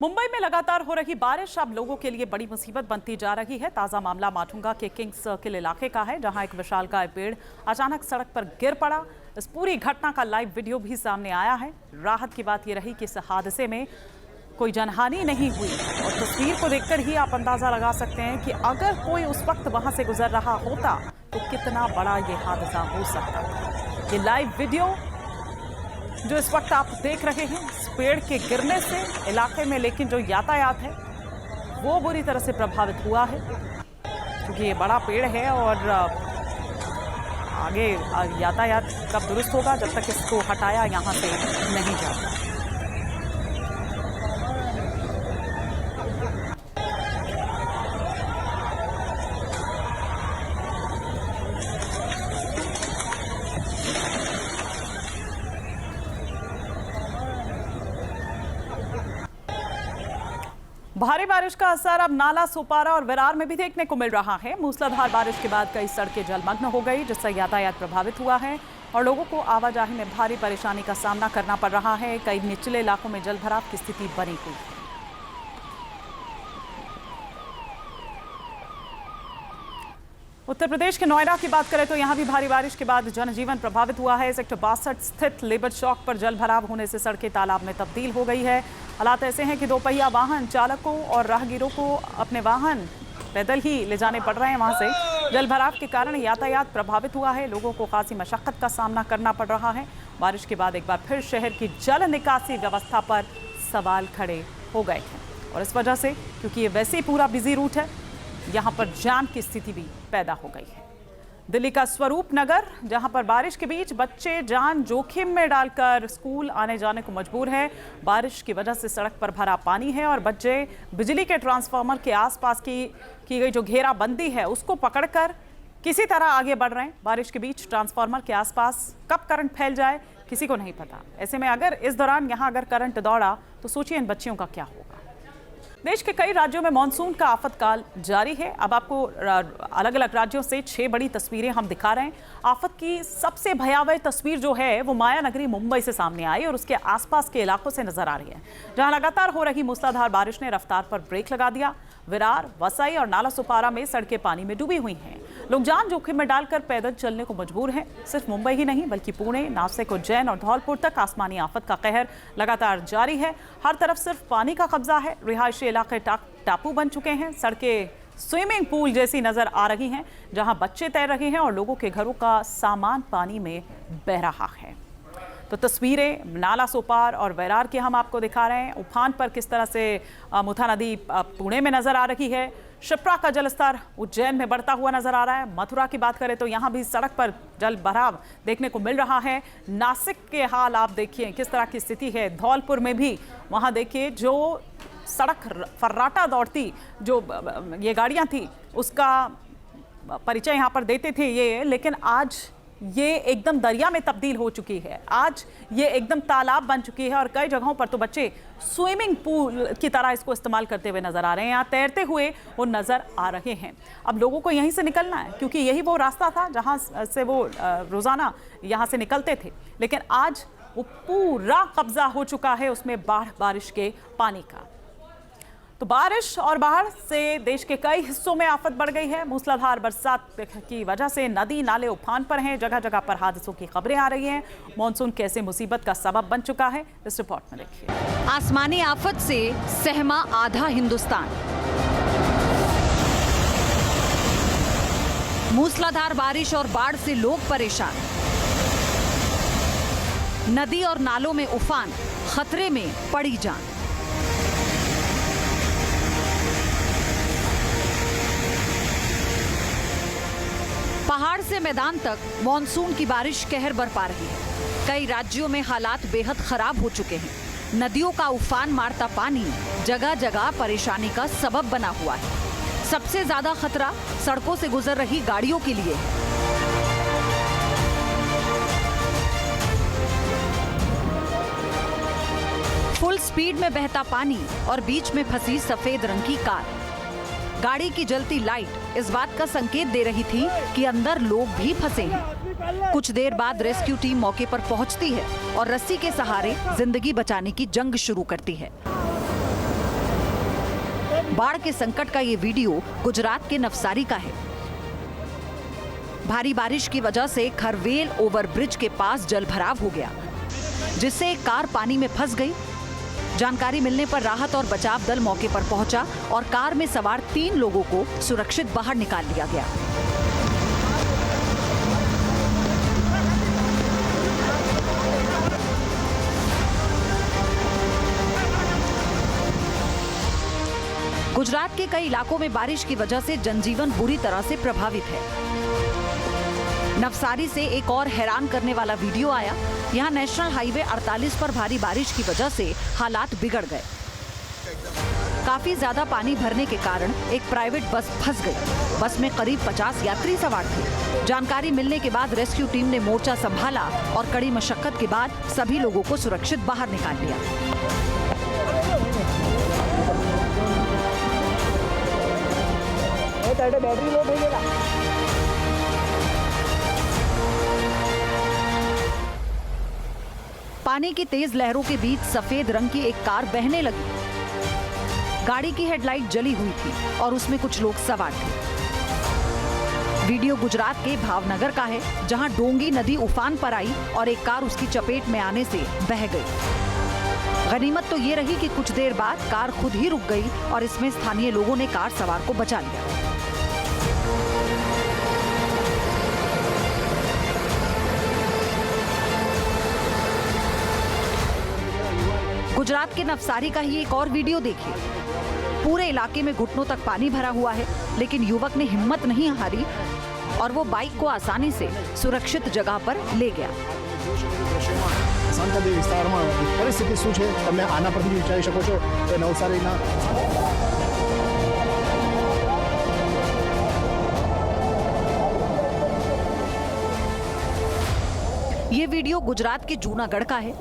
मुंबई में लगातार हो रही बारिश अब लोगों के लिए बड़ी मुसीबत बनती जा रही है। ताजा मामला माटुंगा के किंग्स सर्किल इलाके का है, जहां एक विशालकाय पेड़ अचानक सड़क पर गिर पड़ा। इस पूरी घटना का लाइव वीडियो भी सामने आया है। राहत की बात यह रही कि इस हादसे में कोई जनहानि नहीं हुई और तस्वीर को देखकर ही आप अंदाजा लगा सकते हैं कि अगर कोई उस वक्त वहां से गुजर रहा होता तो कितना बड़ा ये हादसा हो सकता था। ये लाइव वीडियो जो इस वक्त आप देख रहे हैं, इस पेड़ के गिरने से इलाके में लेकिन जो यातायात है वो बुरी तरह से प्रभावित हुआ है, क्योंकि ये बड़ा पेड़ है और आगे यातायात कब दुरुस्त होगा जब तक इसको हटाया यहाँ से नहीं जाता। भारी बारिश का असर अब नाला, सोपारा और विरार में भी देखने को मिल रहा है। मूसलाधार बारिश के बाद कई सड़कें जलमग्न हो गई, जिससे यातायात प्रभावित हुआ है और लोगों को आवाजाही में भारी परेशानी का सामना करना पड़ रहा है। कई निचले इलाकों में जलभराव की स्थिति बनी हुई है। उत्तर प्रदेश के नोएडा की बात करें तो यहां भी भारी बारिश के बाद जनजीवन प्रभावित हुआ है। सेक्टर 62 स्थित लेबर चौक पर जलभराव होने से सड़कें तालाब में तब्दील हो गई है। हालात ऐसे हैं कि दोपहिया वाहन चालकों और राहगीरों को अपने वाहन पैदल ही ले जाने पड़ रहे हैं। वहां से जलभराव के कारण यातायात प्रभावित हुआ है। लोगों को खासी मशक्कत का सामना करना पड़ रहा है। बारिश के बाद एक बार फिर शहर की जल निकासी व्यवस्था पर सवाल खड़े हो गए हैं और इस वजह से, क्योंकि ये वैसे ही पूरा बिजी रूट है, यहाँ पर जाम की स्थिति भी पैदा हो गई है। दिल्ली का स्वरूप नगर, जहां पर बारिश के बीच बच्चे जान जोखिम में डालकर स्कूल आने जाने को मजबूर है। बारिश की वजह से सड़क पर भरा पानी है और बच्चे बिजली के ट्रांसफार्मर के आसपास की गई जो घेराबंदी है उसको पकड़कर किसी तरह आगे बढ़ रहे हैं। बारिश के बीच ट्रांसफार्मर के आसपास कब करंट फैल जाए किसी को नहीं पता। ऐसे में अगर इस दौरान यहाँ अगर करंट दौड़ा तो सोचिए इन बच्चियों का क्या होगा। देश के कई राज्यों में मानसून का आफतकाल जारी है। अब आपको अलग अलग राज्यों से 6 बड़ी तस्वीरें हम दिखा रहे हैं। आफत की सबसे भयावह तस्वीर जो है वो माया नगरी मुंबई से सामने आई और उसके आसपास के इलाकों से नजर आ रही है, जहां लगातार हो रही मूसलाधार बारिश ने रफ्तार पर ब्रेक लगा दिया। विरार, वसई और नाला सोपारा में सड़कें पानी में डूबी हुई हैं। लोग जान जोखिम में डालकर पैदल चलने को मजबूर हैं। सिर्फ मुंबई ही नहीं बल्कि पुणे, नासिक, उज्जैन और धौलपुर तक आसमानी आफत का कहर लगातार जारी है। हर तरफ सिर्फ पानी का कब्जा है। रिहायशी इलाके टापू बन चुके हैं। सड़कें स्विमिंग पूल जैसी नजर आ रही हैं, जहां बच्चे तैर रहे हैं और लोगों के घरों का सामान पानी में बह रहा है। तो तस्वीरें नाला, सोपार और विरार की हम आपको दिखा रहे हैं। उफान पर किस तरह से मुथा नदी पुणे में नजर आ रही है। शिप्रा का जलस्तर उज्जैन में बढ़ता हुआ नजर आ रहा है। मथुरा की बात करें तो यहाँ भी सड़क पर जल भराव देखने को मिल रहा है। नासिक के हाल आप देखिए किस तरह की स्थिति है। धौलपुर में भी वहाँ देखिए जो सड़क फर्राटा दौड़ती जो ये गाड़ियाँ थी उसका परिचय यहाँ पर देते थे ये, लेकिन आज ये एकदम दरिया में तब्दील हो चुकी है। आज ये एकदम तालाब बन चुकी है और कई जगहों पर तो बच्चे स्विमिंग पूल की तरह इसको इस्तेमाल करते हुए नजर आ रहे हैं। यहाँ तैरते हुए वो नजर आ रहे हैं। अब लोगों को यहीं से निकलना है, क्योंकि यही वो रास्ता था जहाँ से वो रोजाना यहाँ से निकलते थे, लेकिन आज वो पूरा कब्जा हो चुका है उसमें बारिश के पानी का। तो बारिश और बाढ़ से देश के कई हिस्सों में आफत बढ़ गई है। मूसलाधार बरसात की वजह से नदी नाले उफान पर हैं। जगह जगह पर हादसों की खबरें आ रही हैं। मॉनसून कैसे मुसीबत का सबब बन चुका है, इस रिपोर्ट में देखिए। आसमानी आफत से सहमा आधा हिंदुस्तान। मूसलाधार बारिश और बाढ़ से लोग परेशान। नदी और नालों में उफान, खतरे में पड़ी जान। पहाड़ से मैदान तक मॉनसून की बारिश कहर बरपा रही है। कई राज्यों में हालात बेहद खराब हो चुके हैं। नदियों का उफान मारता पानी जगह जगह परेशानी का सबब बना हुआ है। सबसे ज्यादा खतरा सड़कों से गुजर रही गाड़ियों के लिए है। फुल स्पीड में बहता पानी और बीच में फंसी सफेद रंग की कार। गाड़ी की जलती लाइट इस बात का संकेत दे रही थी कि अंदर लोग भी फंसे हैं। कुछ देर बाद रेस्क्यू टीम मौके पर पहुंचती है और रस्सी के सहारे जिंदगी बचाने की जंग शुरू करती है। बाढ़ के संकट का ये वीडियो गुजरात के नवसारी का है। भारी बारिश की वजह से खरवेल ओवरब्रिज के पास जलभराव हो गया, जिससे एक कार पानी में फंस गई। जानकारी मिलने पर राहत और बचाव दल मौके पर पहुंचा और कार में सवार 3 लोगों को सुरक्षित बाहर निकाल लिया गया। गुजरात के कई इलाकों में बारिश की वजह से जनजीवन बुरी तरह से प्रभावित है। नवसारी से एक और हैरान करने वाला वीडियो आया। यहाँ नेशनल हाईवे 48 पर भारी बारिश की वजह से हालात बिगड़ गए। काफी ज्यादा पानी भरने के कारण एक प्राइवेट बस फंस गई। बस में करीब 50 यात्री सवार थे। जानकारी मिलने के बाद रेस्क्यू टीम ने मोर्चा संभाला और कड़ी मशक्कत के बाद सभी लोगों को सुरक्षित बाहर निकाल लिया। बैटरी लो भैया। पानी की तेज लहरों के बीच सफेद रंग की एक कार बहने लगी। गाड़ी की हेडलाइट जली हुई थी और उसमें कुछ लोग सवार थे। वीडियो गुजरात के भावनगर का है, जहां डोंगी नदी उफान पर आई और एक कार उसकी चपेट में आने से बह गई। गनीमत तो ये रही कि कुछ देर बाद कार खुद ही रुक गई और इसमें स्थानीय लोगों ने कार सवार को बचा लिया। गुजरात के नवसारी का ही एक और वीडियो देखिए। पूरे इलाके में घुटनों तक पानी भरा हुआ है, लेकिन युवक ने हिम्मत नहीं हारी और वो बाइक को आसानी से सुरक्षित जगह पर ले गया। सांकदी विस्तारमा परिस्थिति શું છે તમે આના પરથી વિચારી શકો છો કે નવસારીના ये वीडियो गुजरात के जूनागढ़ का है।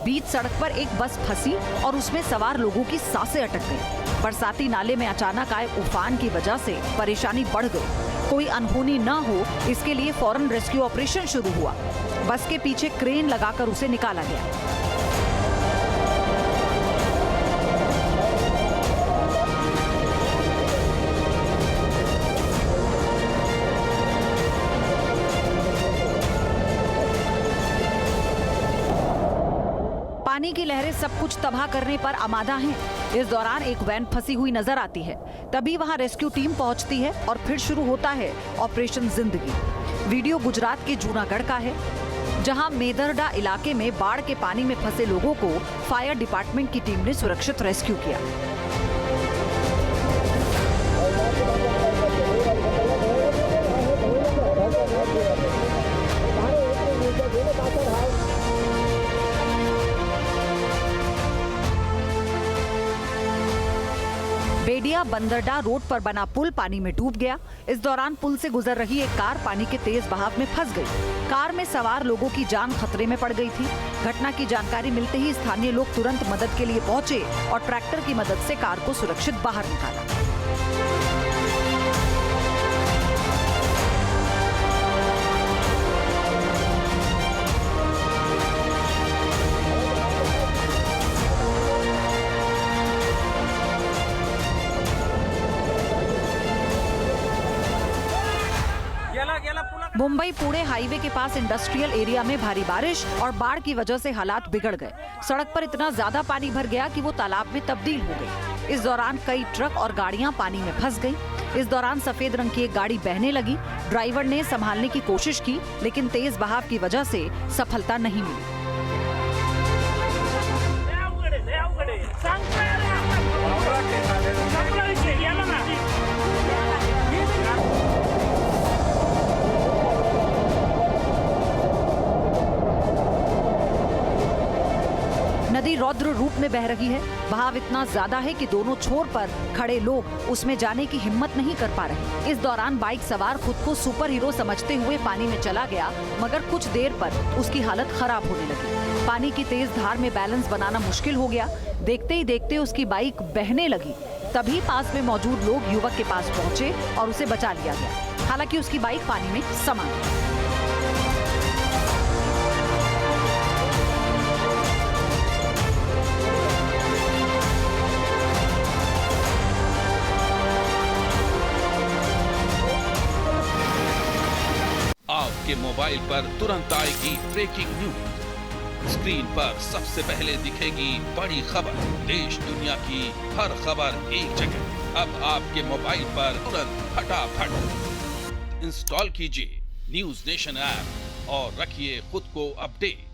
बीच सड़क पर एक बस फंसी और उसमें सवार लोगों की सांसें अटक गईं। बरसाती नाले में अचानक आए उफान की वजह से परेशानी बढ़ गई। कोई अनहोनी न हो, इसके लिए फौरन रेस्क्यू ऑपरेशन शुरू हुआ। बस के पीछे क्रेन लगाकर उसे निकाला गया। पानी की लहरें सब कुछ तबाह करने पर आमादा हैं। इस दौरान एक वैन फंसी हुई नजर आती है। तभी वहां रेस्क्यू टीम पहुंचती है और फिर शुरू होता है ऑपरेशन जिंदगी। वीडियो गुजरात के जूनागढ़ का है, जहां मेदरडा इलाके में बाढ़ के पानी में फंसे लोगों को फायर डिपार्टमेंट की टीम ने सुरक्षित रेस्क्यू किया। बेडिया बंदरडा रोड पर बना पुल पानी में डूब गया। इस दौरान पुल से गुजर रही एक कार पानी के तेज बहाव में फंस गई। कार में सवार लोगों की जान खतरे में पड़ गई थी। घटना की जानकारी मिलते ही स्थानीय लोग तुरंत मदद के लिए पहुंचे और ट्रैक्टर की मदद से कार को सुरक्षित बाहर निकाला। मुंबई पुणे हाईवे के पास इंडस्ट्रियल एरिया में भारी बारिश और बाढ़ की वजह से हालात बिगड़ गए। सड़क पर इतना ज्यादा पानी भर गया कि वो तालाब में तब्दील हो गई। इस दौरान कई ट्रक और गाड़ियां पानी में फंस गईं। इस दौरान सफेद रंग की एक गाड़ी बहने लगी। ड्राइवर ने संभालने की कोशिश की, लेकिन तेज बहाव की वजह से सफलता नहीं मिली। नदी रौद्र रूप में बह रही है। बहाव इतना ज्यादा है कि दोनों छोर पर खड़े लोग उसमें जाने की हिम्मत नहीं कर पा रहे। इस दौरान बाइक सवार खुद को सुपर हीरो समझते हुए पानी में चला गया, मगर कुछ देर पर उसकी हालत खराब होने लगी। पानी की तेज धार में बैलेंस बनाना मुश्किल हो गया। देखते ही देखते उसकी बाइक बहने लगी। तभी पास में मौजूद लोग युवक के पास पहुंचे और उसे बचा लिया गया। हालांकि उसकी बाइक पानी में समा गई। आपके मोबाइल पर तुरंत आएगी ब्रेकिंग न्यूज। स्क्रीन पर सबसे पहले दिखेगी बड़ी खबर। देश दुनिया की हर खबर एक जगह। अब आपके मोबाइल पर तुरंत फटाफट इंस्टॉल कीजिए न्यूज नेशन ऐप और रखिए खुद को अपडेट।